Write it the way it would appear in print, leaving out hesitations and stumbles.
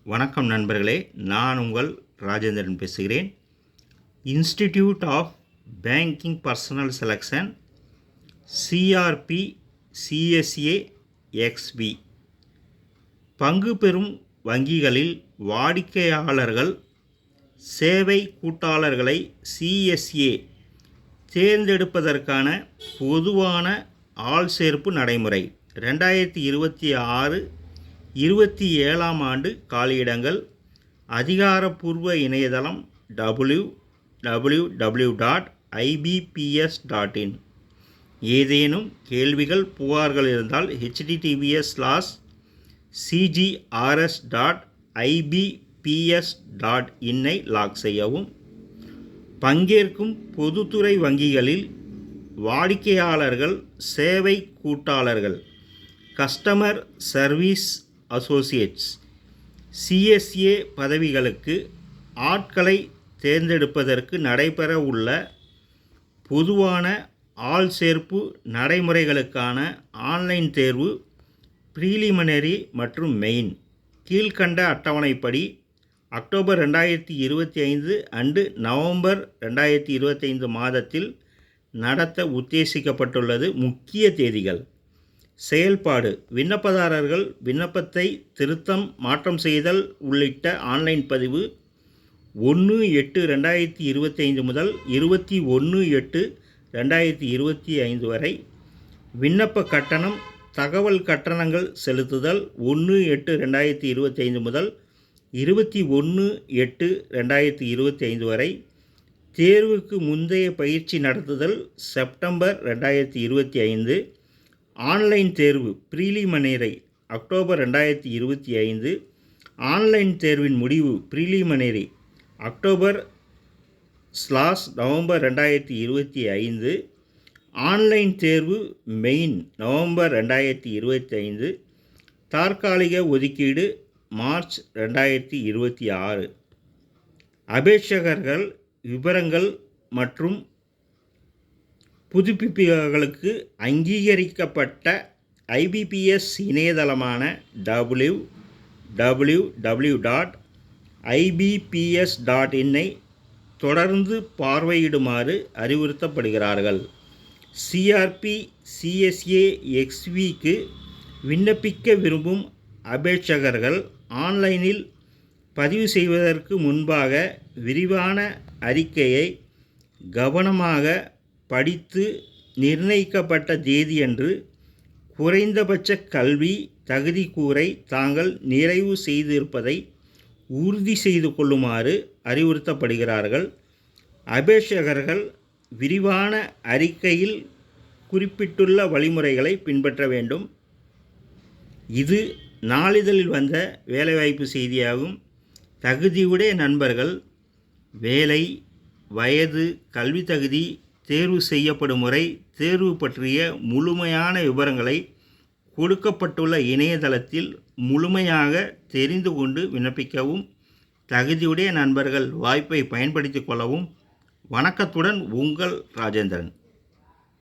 வணக்கம் நண்பர்களே, நான் உங்கள் ராஜேந்திரன் பேசுகிறேன். Institute of banking personnel selection CRP CSA XP பங்கு பெறும் வங்கிகளில் வாடிக்கையாளர்கள் சேவை கூட்டாளர்களை சிஎஸ்ஏ தேர்ந்தெடுப்பதற்கான பொதுவான ஆள்சேர்ப்பு நடைமுறை 2026-27 ஆண்டு காலியிடங்கள். அதிகாரப்பூர்வ இணையதளம் www.ibps.in. ஏதேனும் கேள்விகள் புகார்கள் இருந்தால் https://cgrs.ibps.in ஐ லாக் செய்யவும். பங்கேற்கும் பொதுத்துறை வங்கிகளில் வாடிக்கையாளர்கள் சேவை கூட்டாளர்கள் கஸ்டமர் சர்வீஸ் அசோசியேட்ஸ் சிஎஸ்ஏ பதவிகளுக்கு ஆட்களை தேர்ந்தெடுப்பதற்கு நடைபெற உள்ள பொதுவான ஆள்சேர்ப்பு நடைமுறைகளுக்கான ஆன்லைன் தேர்வு ப்ரீலிமினரி மற்றும் மெயின் கீழ்கண்ட அட்டவணைப்படி அக்டோபர் 2025 அண்டு நவம்பர் 2025 மாதத்தில் நடத்த உத்தேசிக்கப்பட்டுள்ளது. முக்கிய தேதிகள். செயல்பாடு: விண்ணப்பதாரர்கள் விண்ணப்பத்தை திருத்தம் மாற்றம் செய்தல் உள்ளிட்ட ஆன்லைன் பதிவு 1/8/2025 முதல் 21/8/2025 வரை. விண்ணப்ப கட்டணம் தகவல் கட்டணங்கள் செலுத்துதல் 1/8/2025 முதல் 21/8/2025 வரை. தேர்வுக்கு முந்தைய பயிற்சி நடத்துதல் செப்டம்பர் 2025. ஆன்லைன் தேர்வு ப்ரீலிமினரி அக்டோபர் 2025. ஆன்லைன் தேர்வின் முடிவு ப்ரீலிமினரி அக்டோபர்/நவம்பர் 2025. ஆன்லைன் தேர்வு மெயின் நவம்பர் 2025. தற்காலிக ஒதுக்கீடு மார்ச் 2026. அபேட்சகர்கள் விபரங்கள் மற்றும் புதுப்பிப்புகளுக்கு அங்கீகரிக்கப்பட்ட ஐபிபிஎஸ் இணையதளமான www.ibps.in ஐ தொடர்ந்து பார்வையிடுமாறு அறிவுறுத்தப்படுகிறார்கள். சிஆர்பி சிஎஸ்ஏ எக்ஸ்விக்கு விண்ணப்பிக்க விரும்பும் அபேட்சகர்கள் ஆன்லைனில் பதிவு செய்வதற்கு முன்பாக விரிவான அறிக்கையை கவனமாக படித்து நிர்ணயிக்கப்பட்ட தேதியன்று குறைந்தபட்ச கல்வி தகுதிக்கூறை தாங்கள் நிறைவு செய்திருப்பதை உறுதி செய்து கொள்ளுமாறு அறிவுறுத்தப்படுகிறார்கள். அபேட்சகர்கள் விரிவான அறிக்கையில் குறிப்பிட்டுள்ள வழிமுறைகளை பின்பற்ற வேண்டும். இது நாளிதழில் வந்த வேலைவாய்ப்பு செய்தியாகும். தகுதியுடைய நண்பர்கள் வேலை, வயது, கல்வி தகுதி, தேர்வு செய்யப்படும் முறை, தேர்வு பற்றிய முழுமையான விவரங்களை கொடுக்கப்பட்டுள்ள இணையதளத்தில் முழுமையாக தெரிந்து கொண்டு விண்ணப்பிக்கவும். தகுதியுடைய நண்பர்கள் வாய்ப்பை பயன்படுத்திக் கொள்ளவும். வணக்கத்துடன் உங்கள் ராஜேந்திரன்.